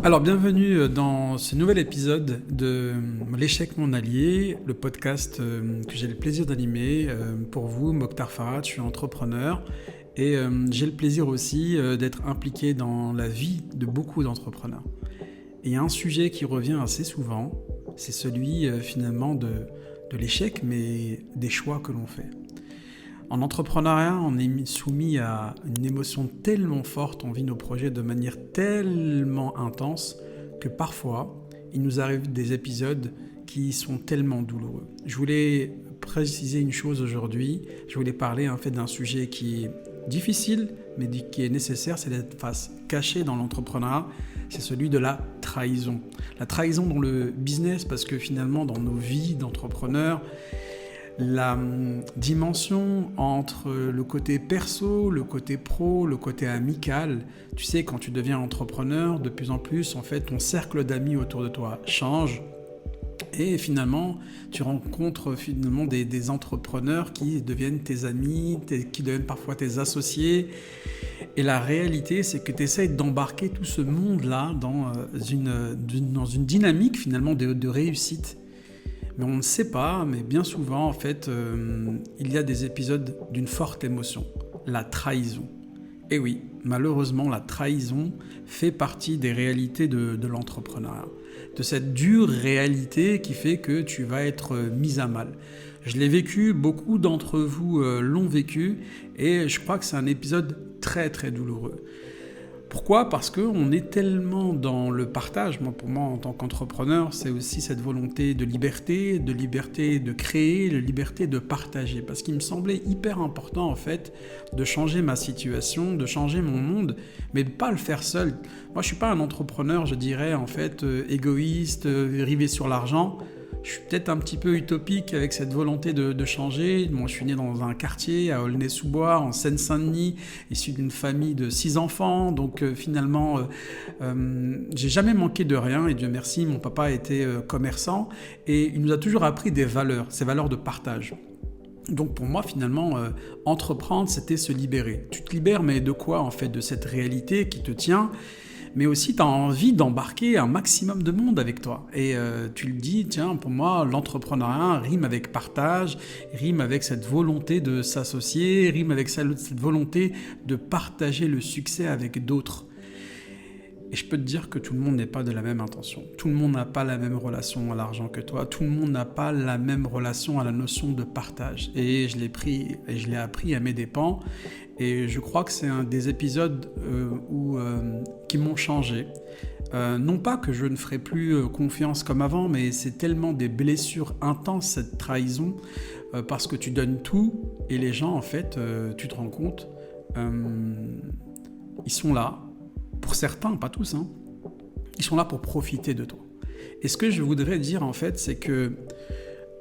Alors, bienvenue dans ce nouvel épisode de L'échec mon allié, le podcast que j'ai le plaisir d'animer pour vous, Mokhtar Farad. Je suis entrepreneur et j'ai le plaisir aussi d'être impliqué dans la vie de beaucoup d'entrepreneurs. Et il y a un sujet qui revient assez souvent, c'est celui finalement de l'échec, mais des choix que l'on fait. En entrepreneuriat, on est soumis à une émotion tellement forte, on vit nos projets de manière tellement intense que parfois, il nous arrive des épisodes qui sont tellement douloureux. Je voulais préciser une chose aujourd'hui, je voulais parler en fait d'un sujet qui est difficile, mais qui est nécessaire, c'est la face cachée dans l'entrepreneuriat, c'est celui de la trahison. La trahison dans le business, parce que finalement, dans nos vies d'entrepreneurs, la dimension entre le côté perso, le côté pro, le côté amical, tu sais, quand tu deviens entrepreneur, de plus en plus, en fait, ton cercle d'amis autour de toi change. Et finalement, tu rencontres finalement des entrepreneurs qui deviennent tes amis, qui deviennent parfois tes associés. Et la réalité, c'est que tu essayes d'embarquer tout ce monde-là dans une dynamique finalement de réussite. Mais on ne sait pas, mais bien souvent, en fait, il y a des épisodes d'une forte émotion, la trahison. Et oui, malheureusement, la trahison fait partie des réalités de l'entrepreneuriat, de cette dure réalité qui fait que tu vas être mis à mal. Je l'ai vécu, beaucoup d'entre vous l'ont vécu, et je crois que c'est un épisode très très douloureux. Pourquoi ? Parce qu'on est tellement dans le partage. Pour moi, en tant qu'entrepreneur, c'est aussi cette volonté de liberté de créer, de liberté de partager. Parce qu'il me semblait hyper important, en fait, de changer ma situation, de changer mon monde, mais de ne pas le faire seul. Moi, je ne suis pas un entrepreneur, je dirais, en fait, égoïste, rivé sur l'argent. Je suis peut-être un petit peu utopique avec cette volonté de changer. Moi, je suis né dans un quartier à Aulnay-sous-Bois, en Seine-Saint-Denis, issu d'une famille de 6 enfants. Donc finalement, j'ai jamais manqué de rien. Et Dieu merci, mon papa était commerçant. Et il nous a toujours appris des valeurs, ces valeurs de partage. Donc pour moi, finalement, entreprendre, c'était se libérer. Tu te libères, mais de quoi, en fait ? De cette réalité qui te tient, mais aussi tu as envie d'embarquer un maximum de monde avec toi. Et tu le dis, tiens, pour moi, l'entrepreneuriat rime avec partage, rime avec cette volonté de s'associer, rime avec cette volonté de partager le succès avec d'autres. Et je peux te dire que tout le monde n'est pas de la même intention. Tout le monde n'a pas la même relation à l'argent que toi. Tout le monde n'a pas la même relation à la notion de partage. Et je l'ai appris à mes dépens. Et je crois que c'est un des épisodes qui m'ont changé. Non pas que je ne ferai plus confiance comme avant, mais c'est tellement des blessures intenses, cette trahison, parce que tu donnes tout et les gens, en fait, tu te rends compte, ils sont là, pour certains, pas tous, ils sont là pour profiter de toi. Et ce que je voudrais dire, en fait, c'est que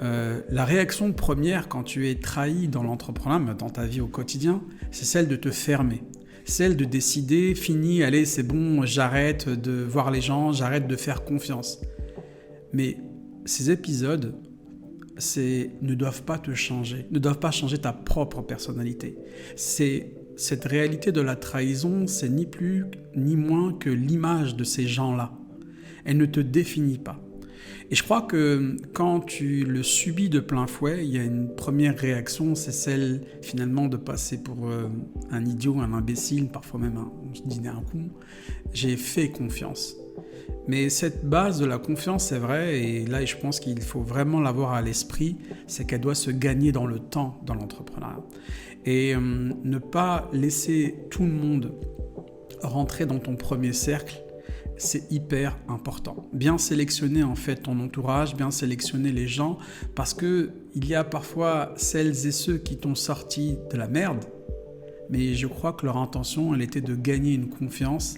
la réaction première quand tu es trahi dans l'entrepreneuriat, dans ta vie au quotidien, c'est celle de te fermer. Celle de décider, fini, allez, c'est bon, j'arrête de voir les gens, j'arrête de faire confiance. Mais ces épisodes, ne doivent pas te changer, ne doivent pas changer ta propre personnalité. Cette réalité de la trahison, c'est ni plus ni moins que l'image de ces gens-là. Elle ne te définit pas. Et je crois que quand tu le subis de plein fouet, il y a une première réaction, c'est celle finalement de passer pour un idiot, un imbécile, parfois même un con. J'ai fait confiance. Mais cette base de la confiance, c'est vrai, et là je pense qu'il faut vraiment l'avoir à l'esprit, c'est qu'elle doit se gagner dans le temps dans l'entrepreneuriat. Et ne pas laisser tout le monde rentrer dans ton premier cercle, c'est hyper important. Bien sélectionner en fait ton entourage, bien sélectionner les gens, parce que il y a parfois celles et ceux qui t'ont sorti de la merde, mais je crois que leur intention, elle était de gagner une confiance,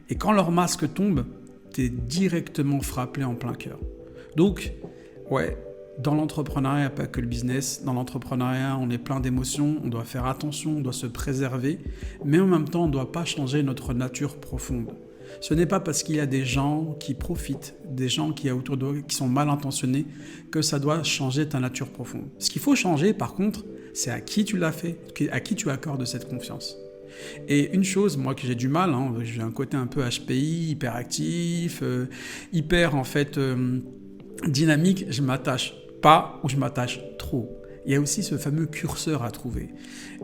et quand leur masque tombe, t'es directement frappé en plein cœur. Donc, ouais, dans l'entrepreneuriat, pas que le business, dans l'entrepreneuriat, on est plein d'émotions, on doit faire attention, on doit se préserver, mais en même temps, on ne doit pas changer notre nature profonde. Ce n'est pas parce qu'il y a des gens qui profitent, des gens qui y a autour d'eux, qui sont mal intentionnés, que ça doit changer ta nature profonde. Ce qu'il faut changer, par contre, c'est à qui tu l'as fait, à qui tu accordes cette confiance. Et une chose, moi, que j'ai du mal, hein, j'ai un côté un peu HPI, hyperactif, hyper, en fait, dynamique, je m'attache pas ou je m'attache trop. Il y a aussi ce fameux curseur à trouver.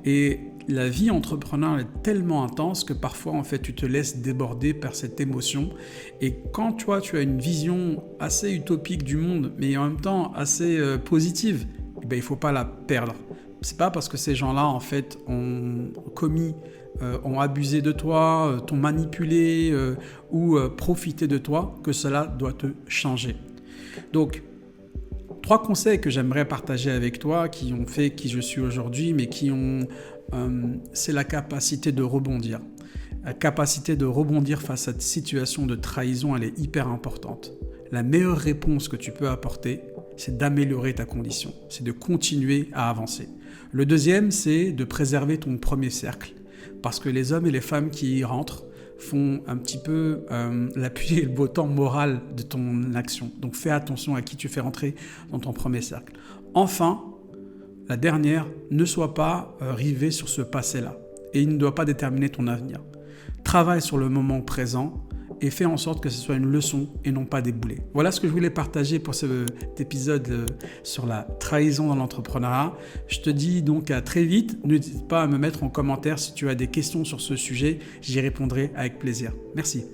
Et la vie entrepreneuriale est tellement intense que parfois, en fait, tu te laisses déborder par cette émotion. Et quand toi, tu as une vision assez utopique du monde, mais en même temps assez positive, eh ben, il ne faut pas la perdre. C'est pas parce que ces gens-là, en fait, ont commis, ont abusé de toi, t'ont manipulé ou profité de toi, que cela doit te changer. Donc, 3 conseils que j'aimerais partager avec toi, qui ont fait qui je suis aujourd'hui, mais c'est la capacité de rebondir. La capacité de rebondir face à cette situation de trahison, elle est hyper importante. La meilleure réponse que tu peux apporter, c'est d'améliorer ta condition, c'est de continuer à avancer. Le deuxième, c'est de préserver ton premier cercle, parce que les hommes et les femmes qui y rentrent font un petit peu l'appui et le beau temps moral de ton action. Donc fais attention à qui tu fais rentrer dans ton premier cercle. Enfin, la dernière, ne sois pas rivé sur ce passé-là. Et il ne doit pas déterminer ton avenir. Travaille sur le moment présent et fais en sorte que ce soit une leçon et non pas des boulets. Voilà ce que je voulais partager pour cet épisode sur la trahison dans l'entrepreneuriat. Je te dis donc à très vite. N'hésite pas à me mettre en commentaire si tu as des questions sur ce sujet. J'y répondrai avec plaisir. Merci.